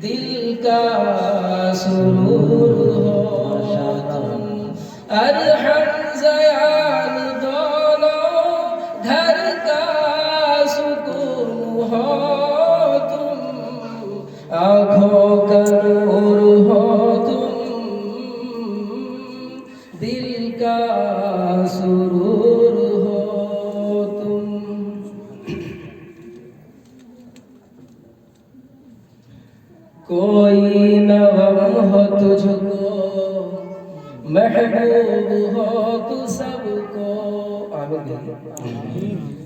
दिल का सुरूर हो तुम, अरहम ज़यान दोनों घर का सुकून हो तुम, आँखों का नूर हो तुम, दिल का सुरूर हो तुम। कोई नगम हो तुझको, महबूब हो तू सबको,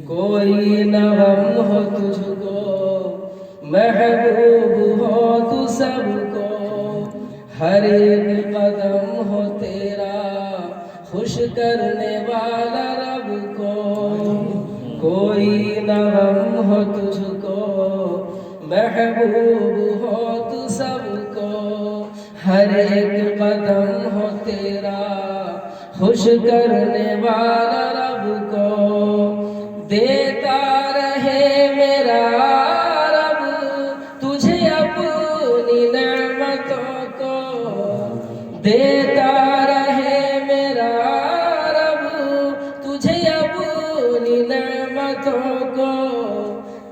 कोई नगम हो तुझको, महबूब हो तू सबको, हर एक कदम हो तेरा खुश करने वाला रब को। कोई नगम हो तुझको, महबूब हो तू सबको, हर एक कदम हो तेरा खुश करने वाला रब को। देता रहे मेरा रब तुझे अपनी नेमतों को, देता रहे मेरा रब तुझे अपनी नेमतों को।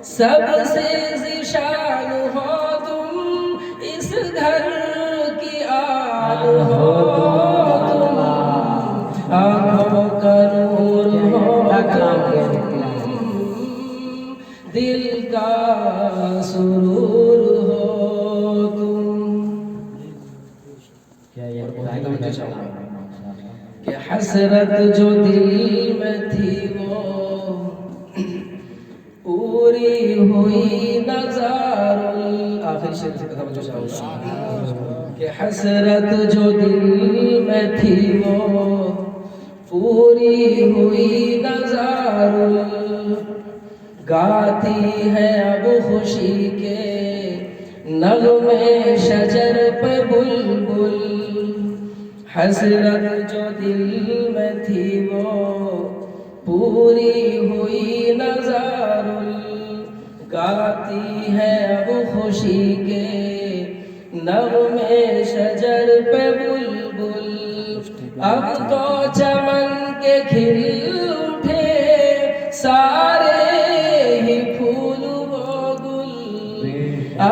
सबसे ज़िशान हो तुम, इस घर की आन हो तुम, आँखों का नूर हो तुम, दिल का सुरूर हो तुम। कि हसरत जो दिल में थी वो पूरी हुई नज़ारुल, आखिरी शेर से कथा चाहूँगा कि हसरत जो दिल में थी वो पूरी हुई नज़ारुल, गाती है अब खुशी के नगमे शजर पे बुलबुल। हसरत जो दिल में थी वो पूरी हुई नज़ारुल, गाती है अब खुशी के नगमे शजर पे बुलबुल। अब तो